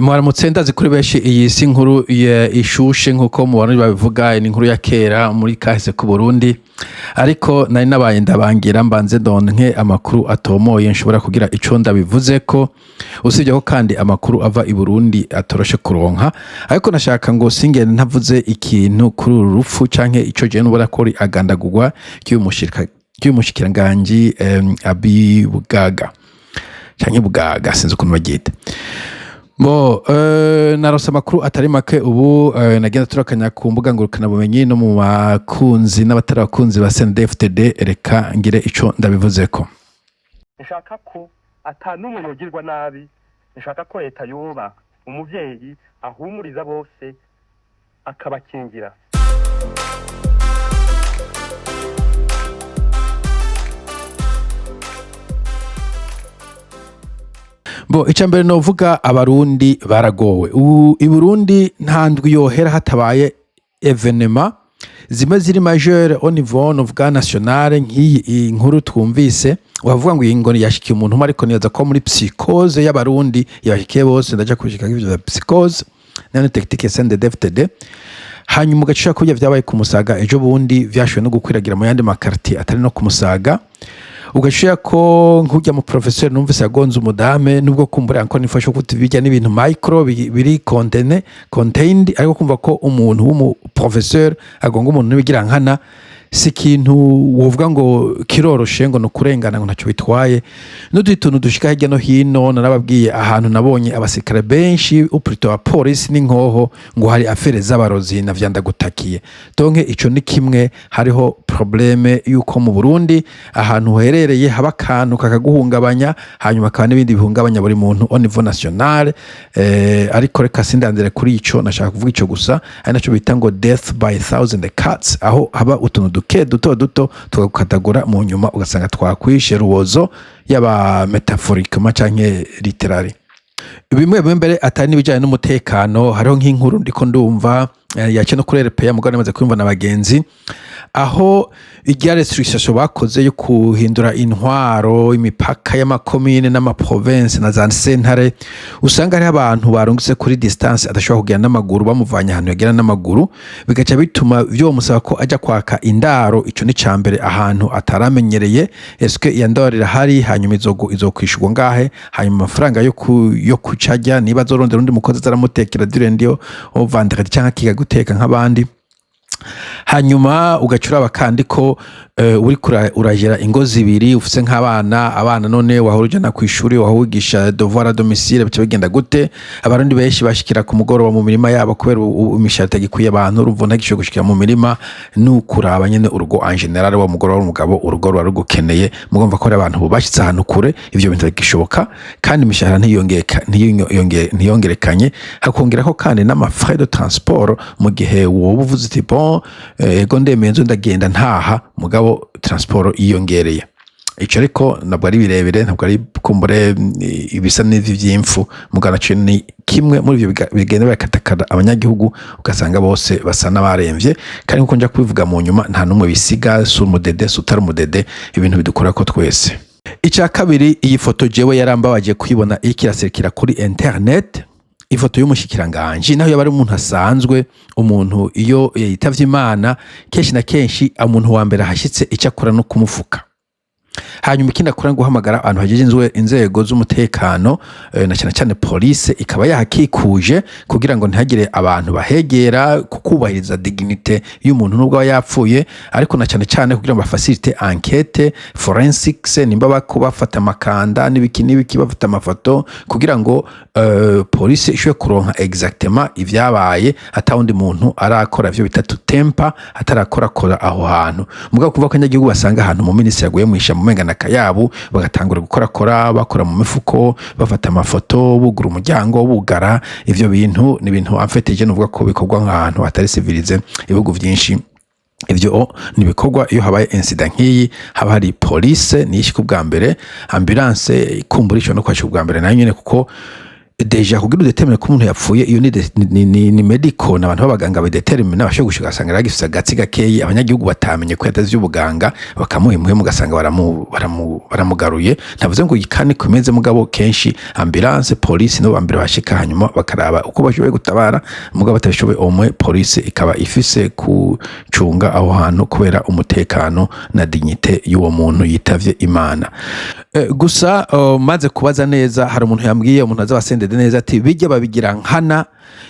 Mwaramutse ndazi kuri benshi iyi si nkuru ishushe nkuko mubona babivuga ni inkuru ya kera muri kahise ku Burundi ariko nari nabaye ndabangira mbanze donke amakuru atomoye nshobora kugira ico ndabivuze ko usibye ko kandi amakuru ava i Burundi atoroshe kuronka ariko nashaka ngo singene ntavuze ikintu kuri uru rupfu canke ico je nubona ko ri agandagurwa cy'umushikiranganji Abi Bugaga canke Bugaga sinzi ukuntu bagita narose amakuru atari make ubu nagenda turakanya ku mbuga ngurukana bumenyi no mu bakunzi n'abatari abakunzi ba CNDD-FDD reka ngire ico ndabivuzeko. Nshaka ko atanumwe yogirwa nabi, nshaka ko leta yoba umuvyeyi ahumuriza bose akabakingira. Icambere novuga abarundi baragowe i Burundi ntandwi yohera hatabaye evenement zimwe ziri majeur au niveau novuga national nk'iyi inkuru twumvise wavuga ngo ingoni yashikiye umuntu ariko niyaza ko muri psychose y'abarundi yashikiye bose ndaja kushika ivyo psychose nane tactique CNDD-FDD hanyuma ugacishaka kujya vyabaye ku Musaga ejo bundi vyashowe no gukwiragira mu yandi makarti atari no ku Musaga ugashira ko nkujya mu professeur numvise yagonze umudame nubwo kumbura anko nifashe kuti bijya n'ibintu micro biri contained ariko kumva ko umuntu w'umu professeur agonga umuntu nibigira nkana si kintu wovuga ngo kiroroshe ngo no kurengana ngo ntacyo bitwaye n'udutuntu dushika hirya no hino narababwiye ahantu nabonye abasikare benshi uprito wa police n'inkoho ngo hari afere z'abarozi na vyanda gutakiye donc ico ni kimwe hariho probleme yuko mu Burundi ahantu herereye haba kantu kakaguhungabanya hanyuma akaba n'ibindi bihungabanya buri muntu au niveau national ariko reka sindandire kuri ico nashaka kuvuga ico gusa ari naco bita ngo death by thousand cuts aho haba utuntu duto tukagukatagura mu nyuma ugasanga twakwishe rubozo yaba metaphoriquement canke literary bimwe mbere atari nibijanye n'umutekano hariho nk'inkuru ndiko ndumva yace no kuri RPA mugabo namaze kwumva na bagenzi aho igihe restriction bakoze yo kuhindura intwaro imipaka y'amakomine n'amaprovince na za sentare usanga ari abantu barungitse kuri distance adashobora kugenda n'amaguru bamuvanya ahantu yagera n'amaguru bigaca bituma byo musaba ko aja kwaka indaro ico ni cambere ahantu ataramenyereye eske iya ndaro irahari hanyuma izokwishurwa ngahe hanyuma amafaranga yo kucajya niba zorondera undi mukozi zaramutekera direndio au vendredi cyangwa kiga guteka nk'abandi hanyuma ugacura abakandi ko uri uragera ingo zibiri ufise nk'abana none wahurujana ku ishuri wahugisha devoir à domicile bice bigenda gute abarundi benshi bashikira ku mugoroba mu mirima yabo kubera imishata gikuye abantu urumva ntagisho gushikira mu mirima n'ukuraba nyene urugo en general wa mugoroba w'umugabo urugo rugukeneye mugomba ko ari abantu bashitse ahantu kure ivyo bintu bigishoboka kandi imishahara ntiyongerekanye hakongera ko kandi n'amafrais de transport mu gihe wowe uvuze uti bon ego ndemenzo ndagenda ntaha mugabo transport iyongereye ico ariko nabwo ari birebire ntabwo ari kumbure ibisa n'ivy'imfu mugana cyo ni kimwe muri ivyo bigenda bakatakara abanyagihugu ugasanga bose basa n'abaremvye kandi nkuko nja kubivuga mu nyuma nta numwe bisiga sur mudede sutar mudede ibintu bidukora ko twese ica kabiri iyi foto jewe yarambabaje kuyibona ikiraserukira kuri internet ifoto y'umushikiranganje naho yabari umuntu asanzwe umuntu iyo yitavye Imana kenshi na kenshi umuntu wa mbere hashitse icyakora no kumufuka hanyuma ikindi akora guhamagara abantu hajeje inzego z'umutekano na cyane police ikaba yahakikuje kugira ngo ntihagire abantu bahegera kukubahiriza dignité y'umuntu nubwo yapfuye ariko na cyane kugira ngo bafacilite enquête forensics nimba bakubafata makanda n'ibiki bafata amafoto kugira ngo police ishwe kuronka exactement ivyabaye atawundi muntu arakora ivyo bitatu tempa atarakora aho hantu mugabo kuva ko nyagihugu basanga ahantu mu ministry yaguye mwisha mu mengana kayabu bagatangura bakora mu mifuko bafata amafoto bugura umuryango bugara ivyo bintu ni ibintu amfeteje nuvuga ko bikorwa nk'ahantu atari civilize ibihugu vyinshi ivyo nibikorwa iyo habaye incident nk'iyi haba hari police nishika ubwa mbere ambulance ikumbura ico no kwashika ubwa mbere nayo nyene kuko deja kugira udetermine ko umuntu yapfuye iyo ni medical n'abantu b'abaganga badetermine abasho gushika asanga ragifisa gatsi gakeyi abanyagihugu batamenye ko yatazi y'ubuganga bakamuhimuye mugasanga baramugaruye ntavuze ngo ikane kumeze mugabo kenshi ambulance police no bambere bashika hanyuma bakaraba uko bashoboye gutabara mugabo batabishoboye omwe police ikaba ifise kucunga aho hantu kubera umutekano na dignité y'uwo muntu yitavye Imana. Gusa maze kubaza neza hari umuntu yambwiye umuntu azabasendede neza ati bijya babigira nkana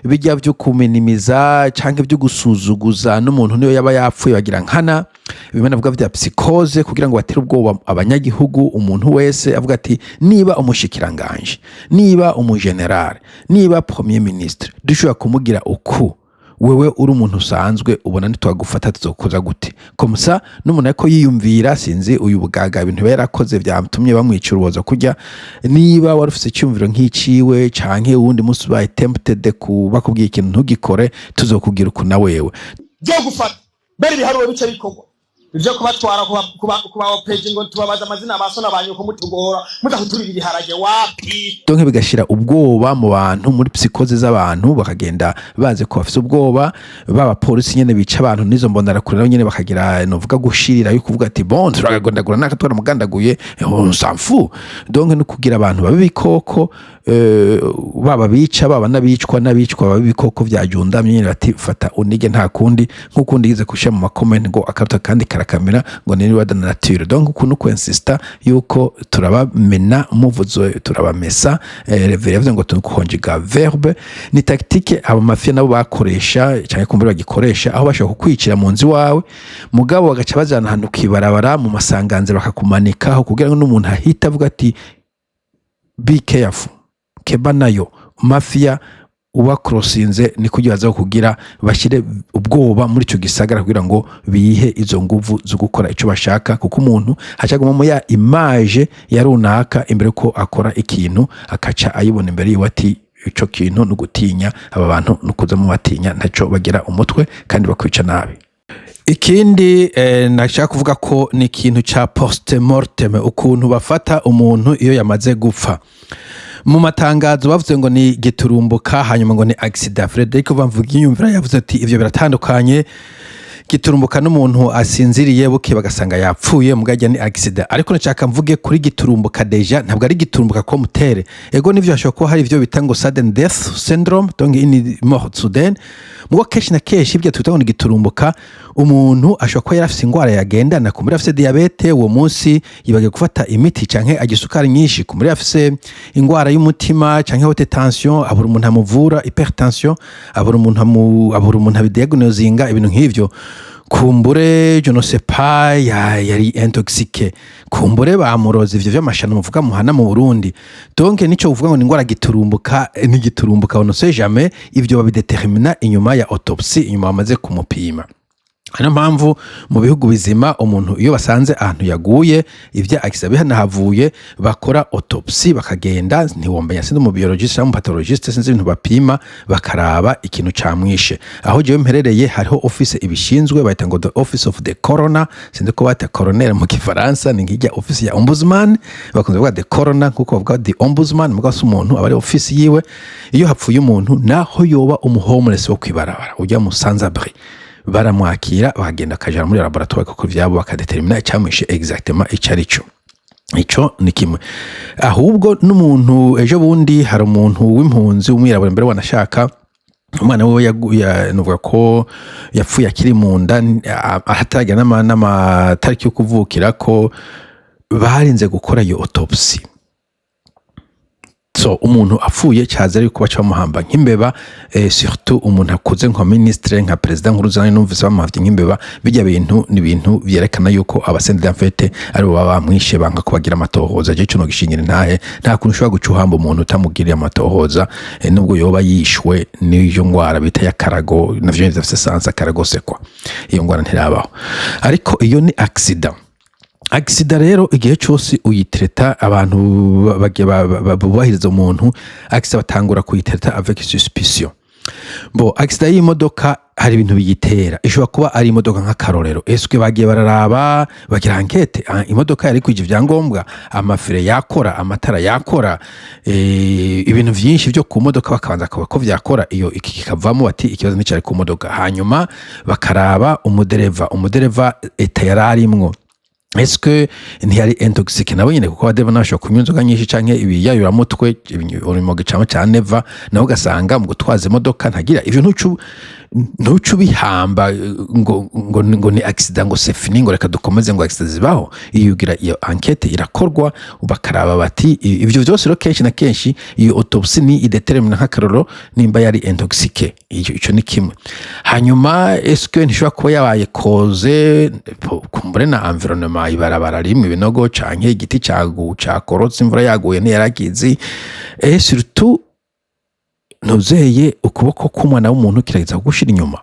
bijya byo kuminimiza canke byo gusuzuguza n'umuntu niyo yaba yapfuye bagira nkana bimwe navuga vya psychose kugira ngo batire ubwoba abanyagihugu umuntu wese avuga ati niba umushikiranganje niba umugenerale niba premier ministre dushobora kumugira uku wewe uri umuntu usanzwe ubona ntitwagufata tuzokuza gute komsa n'umuntu ariko yiyumvira sinzi uyu bugaga ibintu yarakoze byatumye bamwicira urubozo kujya niba wari ufite icyumviro nk'iciwe canke uwundi munsi ubaye tempted bakubwiye ikintu ntugikore tuzokugira uku na wewe byo gufata bari biharuwe bice bikorwa ivyo kubatwara kuba page ngo tubabaza amazina abaso nabanyu ko mutugora mudahuturira ibiharage wapi donc bigashira ubwoba mu bantu muri psychose z'abantu bakagenda baze ko bafite ubwoba baba polisi nyene bica abantu nizo mbondara kurera nyene bakagira novuga gushirira yo kuvuga ati bon turagondagura nakatwara mugandaguye on s'en fout donc no kugira abantu babikoko baba bica baba nabicwa baba bikoko vyajundamye nyene bati fata unige nta kundi nkukundi yize kusha mu comment ngo akaruta kandi karakamera ngo ni loi de nature donc kuno ko insista yuko turabamena muvuzo turabamesa revere yavuze ngo tukonjiga verbe ni tactique aba mafia nabo bakoresha cyane kumbura bagikoresha aho bashaka kukwicira mu nzi wawe mugabo bagaca bazana hano kibarabara mu masanganze bakakumanikaho kugira ngo n'umuntu ahita avuga ati be careful keba nayo mafia uba crossinze ni kugira baza kugira bashire ubwoba muri cyo gisagara kugira ngo bihe izo nguvu zo gukora ico bashaka kuko umuntu hacaguma mu ya image ya runaka imbere ko akora ikintu akaca ayibona imbere yiwati ico kintu no gutinya aba bantu no kuza mu batinya ntaco bagira umutwe kandi bakwica nabi. Ikindi nashaka kuvuga ko ni ikintu ca post-mortem ukuntu bafata umuntu iyo yamaze gupfa mu matangazo bavuze ngo ni giturumbuka hanyuma ngo ni accident. Frederic bamvuga inyumvira yavuze ati ivyo biratandukanye giturumbuka n'umuntu asinziriye buke bagasanga yapfuye mugajya ni accident ariko nashaka mvuge kuri giturumbuka deja ntabwo ari giturumbuka ko mutere ego nivyo ashobora ko hari ivyo bita ngo sudden death syndrome donc ini mort soudaine mugo keshi na keshi ibyo twita ngo ni giturumbuka umuntu ashobora ko yarafise ingwara yagendana kumuri afise diabete uwo munsi yibage gufata imiti canke agisukari nyinshi kumuri afise ingwara y'umutima canke haute tension abura umuntu amuvura hypertension abura umuntu abidiagnosinga ibintu nk'ivyo kumbure je ne sais pas yari intoxiqué kumbure bamuroza ivyo vy'amashano muvuga muhana mu Burundi donc nico uvuga ngo ni ngwara giturumbuka ni giturumbuka on ne sait jamais ivyo babidetermina inyuma ya autopsie inyuma bamaze kumupima. Hano mpamvu mu bihugu bizima umuntu iyo basanze ahantu yaguye ivya accident bihana havuye bakora autopsie bakagenda ntiwombanya sindi mu biologist cyangwa mu pathologist sinzi ibintu bapima bakaraba ikintu camwishe aho jewe mperereye hariho office ibishinzwe bayita ngo the office of the coroner sindi ko bata coroner mu Kifaransa ni ngijya office ya ombudsman bakunze kuvuga the coroner kuko bavuga the ombudsman muga se umuntu abari office yiwe iyo hapfuye umuntu naho yoba umuhomeless wo kwibarabara ujya mu Sanzabri baramwakira bagenda akajana muri laboratoire kuko vyabo bakadetermina icyamwishe exactement icarico ico ni kimwe ahubwo n'umuntu ejo bundi hari umuntu w'impunzi umwirabura mbere wanashaka umwana we yanuvuga ko yapfuye akiri mu nda ahatajya n'amatariki yo kuvukira ko barinze gukora iyo autopsie. So umuntu apfuye cyaza ari kuba cyamuhamba nk'imbeba surtout umuntu akuze nka ministre nka president nk'uruzana numvise bamuhavye nk'imbeba bijya bintu ni bintu byerekana yuko abasendera mfete ari bo bamwishe banga kubagira amatohoza je cyo no gishingira ntahe nta kuntu ushobora gucuhamba umuntu utamugiriye amatohoza nubwo yoba yishwe n'iyo ngwara bita ya karago navyo ndafise sansa karago sekwa iyo ngwara ntirabaho ariko iyo ni accident. Accident rero igihe cyose uyitreta abantu bubahiriza umuntu accident batangura kuyitreta avec suspicion Bo accident y'imodoka hari ibintu biyitera, ishobora kuba ari imodoka nk'akarorero, eswe bagiye bararaba bagira enquête, imodoka yari kwije ivyangombwa, amafire yakora, amatara yakora, ibintu vyinshi vyo ku modoka bakabanza ko vyakora, iyo iki kikavamo bati ikibazo n'icari ku modoka, hanyuma bakaraba umudereva eta yararimwo, eske ntiyari intoxique nabo nyene, kuko abadereva nabashobora kunywa inzoga nyinshi canke ibiyayuramutwe urimogi camwe ca neva, naho ugasanga mu gutwaza imodoka ntagira ivyo ntucu bihamba ngo ni accident ngo c'est fini ngo reka dukomeze ngo accident zibaho. Iyo ugira iyo enquête irakorwa bakaraba bati ivyo vyose rero kenshi na kenshi iyo autopsie ni idetermine nk'akaroro nimba yari intoxique, ico ni kimwe. Hanyuma eske ntishobora kuba yabaye cause kumbure na environnement, ibarabara rimwe ibinogo canke igiti cakorotse imvura yaguye ntiyaragizi, surtout nuzeye ukuboko k'umwana w'umuntu kirageza kugushira inyuma.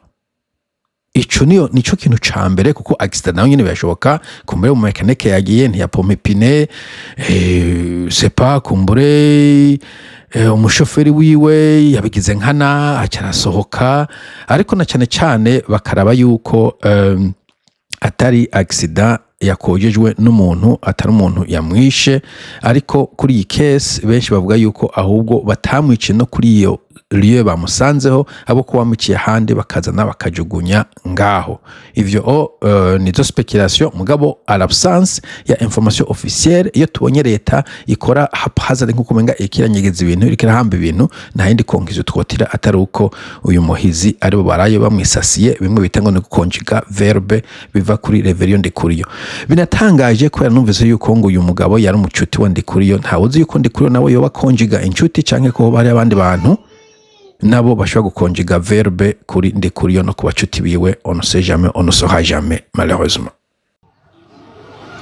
Ico nico kintu ca mbere, kuko accident nayo nyene birashoboka kumbure mu mekanike yagiye ntiyapompa ipine, c'est pas kumbure umushoferi wiwe yabigize nkana acarasohoka, ariko na cane bakaraba yuko atari accident yakojejwe n'umuntu, atari umuntu yamwishe. Ariko kuri iyi case benshi bavuga yuko ahubwo batamwice no kuri iyo lieu bamusanzeho, abo ko wamiciye handi bakazana bakajugunya ngaho. Ivyo nizo speculation, mugabo à l'absence ya information officielle, iyo tubonye leta ikora haphazard nko kumenga ikiranyegeza ibintu ikirahamba ibintu, nta yindi conclusion twotira atari uko uyu muhizi ari bo barayo bamwisasiye, bimwe bitangwa no conjuga verbe biva kuri Reverien Ndikuriyo. Binatangaje ko yanumvise yuko ngo uyu mugabo yari umucuti wa Ndikuriyo, ntawuzi yuko Ndikuriyo nawe yoba conjuga inshuti canke ko bari abandi bantu nabo bashobora gukonjiga verbe kuri Ndikuriyo no ku bacuti biwe. On ne sait jamais, on ne saura jamais malheureusement.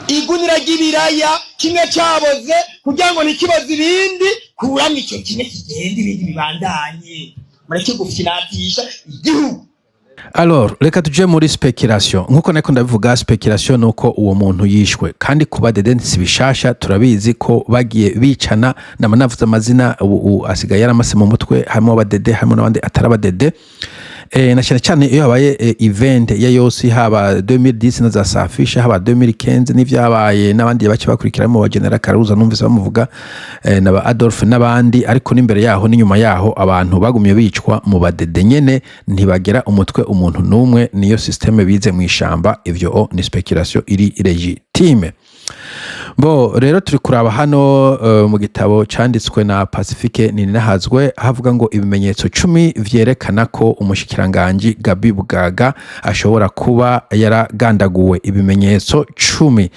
Igunira gibiraya kimwe cyaboze kugira ngo nikibazo ibindi kuramye icyo kimwe kigenda ibindi bibandanye mureke gufinatisha igihugu. Alors reka tuje muri speculation, nkuko nako ndabivuga speculation nuko uwo muntu yishwe, kandi kuba dede nsibishasha turabizi ko bagiye bicana namanavuza amazina asigaye yaramase mu mutwe, harimo abadede harimo n'abandi atarabadede. Na cyane iyo habaye event ya yose, haba 2010 na za Safisha, haba 2015 n'ivyabaye n'abandi bace bakurikiramo wa General Karuza numvise bamuvuga, na ba Adolphe n'abandi. Ariko n'imbere yaho n'inyuma yaho abantu bagumye bicwa mu badede nyene, ntibagera umutwe umuntu numwe, niyo systeme bize mu ishamba. Ivyo ni speculation iri legitime. Bo rero turi kuraba hano mu gitabo canditswe na Pacifique Ninahazwe, havuga ngo ibimenyetso 10 vyerekana ko umushikiranganje Gabi Bugaga ashobora kuba yaragandaguwe. Ibimenyetso 10.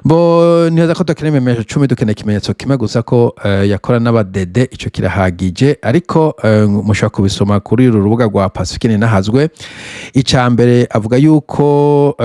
Bo nihaza ko tukene ibimenyetso 10, dukeneye ikimenyetso kimwe gusa ko yakora n'abadede, ico kirahagije. Ariko mushaka kubisoma kuri uru rubuga rwa Pacifique Ninahazwe. Icambere avuga yuko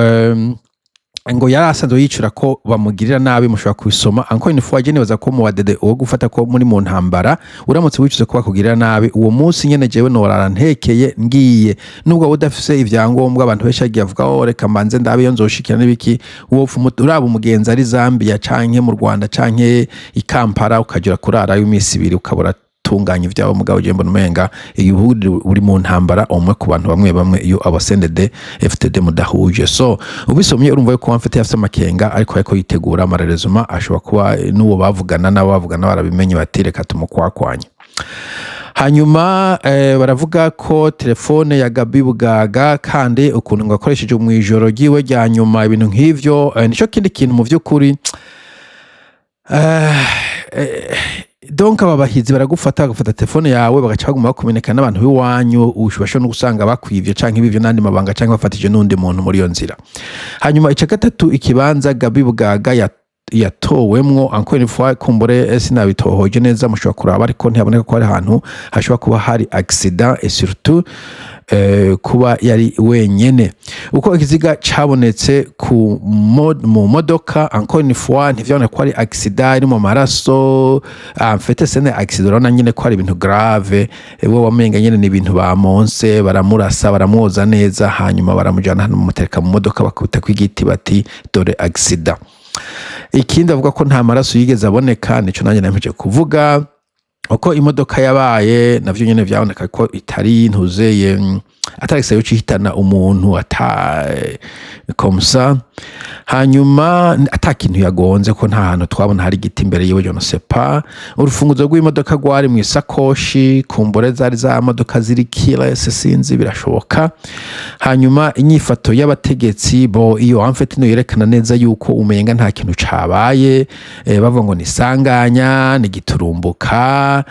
ngo yarasanzwe yicura ko bamugirira nabi, mushobora kubisoma anko infuwa jene baza ko mu wadede uwo gufata ko muri mu ntambara uramutse wicuze ko bakugirira nabi uwo munsi nyene jewe norara ntekeye ngiye, nubwo udafise ivyangombwa abantu benshi agiye avuga reka mbanze ndabe yo nzoshikira n'ibiki, uwo uraba umugenzi ari Zambia canke mu Rwanda canke i Kampala ukajura kurara y'imisi 2 ukabura tunganya ivyawo mugabo je mbona umenga iyo uri mu ntambara umwe ku bantu bamwe iyo abasendede FTD mudahuje. So ubisomye urumva ko amfite yafite amakenga, ariko yako yitegura amarerezuma ashobora kuba n'uwo bavugana barabimenye batireka tumukwakwanya. Hanyuma baravuga ko telefone ya Gabi Bugaga kandi ukuntu ngo akoresheje mu ijoro giwe rya nyuma, ibintu nk'ivyo nico kindi kintu mu vy'ukuri. Donc ababahizi baragufata telefone yawe bagaca baguma bakumeneka n'abantu biwanyu, ushobora no gusanga bakwivye canke ibivyo nandi mabanga canke bafatije n'undi muntu muri yo nzira. Hanyuma ica gatatu, ikibanza Gabi Bugaga yatowemwo encore une fois kumbure sinabitohoje neza, mushobora kuraba ariko ntiyaboneka ko ari ahantu hashobora kuba hari accident, et surtout kuba yari wenyene. Uko ikiziga cabonetse ku mu modoka encore une fois ntivyabona ko ari accident iri mu maraso, en fait c'est un accident na nyine ko ari ibintu grave, bo wamenga nyene ni ibintu bamonse baramurasa baramwoza neza, hanyuma baramujana hano mutereka mu modoka bakubita kw'igiti bati dore accident. Ikindi avuga ko nta maraso yigeze aboneka, nico nanjye nampeje kuvuga. uko imodoka yabaye navyo nyene vyaboneka ko itari ntuzeye atarise yo cihitana umuntu komsa hanyuma atakintu yagonze ko nta hantu twabona hari giti imbere yewe je ne sais pas urufunguzo rw'imodoka rwari mu isakoshi kumbore zari za modoka ziri killer sinzi birashoboka hanyuma inyifato y'abategetsi bo iyo amfete no yerekana neza yuko umenga nta kintu cabaye bavuga ngo nisanganya ni giturumbuka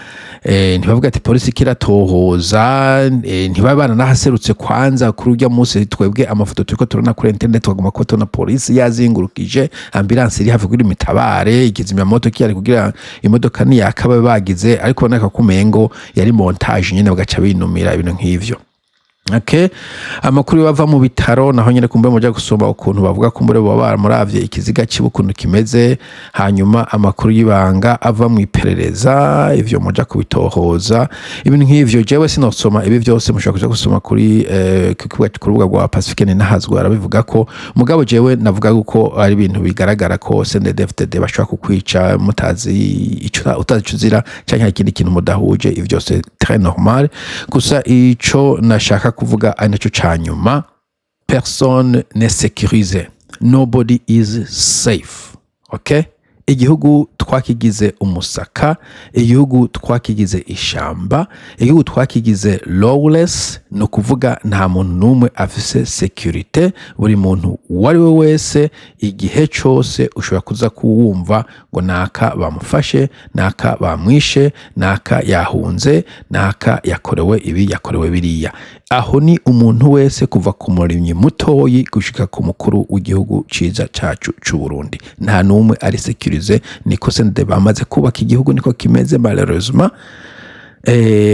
ntibavuga ati polisi kiratohoza ntibabana nahaserutse kwanza kuri urya munsi twebwe amafoto turiko turona kuri internet twaguma ko tona polisi yazingurukije ambulance iri hafi kuri mitabare ikizimya moto kiyari kugira imodoka ni yakabaye bagize ariko boneka kumengo yari montage nyene bagaca binumira ibintu nk'ivyo. Okay, amakuru bava mu bitaro naho nyene kumbe muja gusoma ukuntu bavuga kumbure baba muravye ikiziga cibukuntu kimeze hanyuma amakuru y'ibanga ava mu iperereza ivyo muja kubitohoza ibintu nk'ivyo jewe sinosoma ibi vyose mushaka kuja gusoma kuri kurubuga rwa Pacifique nahazwa arabivuga ko mugabo jewe navuga uko ari ibintu bigaragara ko CNDD-FDD bashaka kukwica mutazi ico utazicuzira canke ikindi kintu mudahuje ivyo byose très normal gusa ico nashaka kuvuga ari naco canyuma personne n'est sécurisé, nobody is safe. Okay, igihugu twakigize umusaka, igihugu twakigize ishamba, igihugu twakigize lawless, no kuvuga nta muntu numwe afise security, buri muntu wari we wese igihe cyose ushobora kuza kuwumva ngo naka bamufashe, naka bamwishe, naka yahunze, naka yakorewe ibi yakorewe biriya. Aho ni umuntu wese kuva ku murimyi mutoyi gushika ku mukuru w'igihugu ciza cacu c'u Burundi, nta numwe ari securize. Niko sende bamaze kubaka igihugu niko kimeze malheureusement.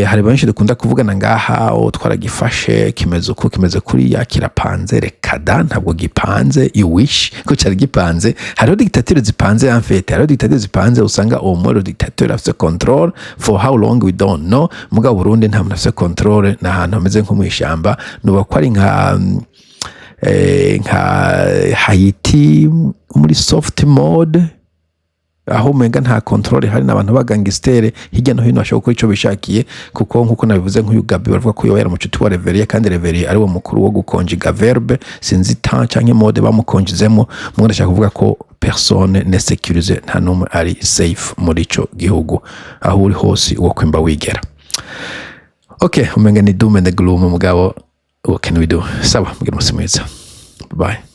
Hari benshi dukunda kuvugana ngaha o twaragifashe kimeze uko kimeze kuri ya kirapanze rekada ntabwo gipanze you wish ko cyari gipanze. Hariho dictature zipanze en fait, hariho dictature zipanze usanga uwo muri dictature afite control for how long we don't know. Muga Burundi nta muntu afite control na hantu hameze nko mu ishamba nuba ko ari nka Haiti muri soft mode aho menga nta control hari n'abantu bagangistere hirya no hino bashaka ko ico bishakiye kuko nkuko nabivuze nk'uyu Gabi bavuga ko yoyera mu cuti wa Reverie kandi Reverie ari wo mukuru wo gukonjiga verbe sinzi temps canke mode bamukonjizemo mwe ndashaka kuvuga ko personne ne sécurisé nta numwe ari safe muri ico gihugu aho uri hose uwo kwimba wigera. Okay, umenga ni doom and gloom mugabo what can we do? Sawa, mugira umunsi mwiza. Bye.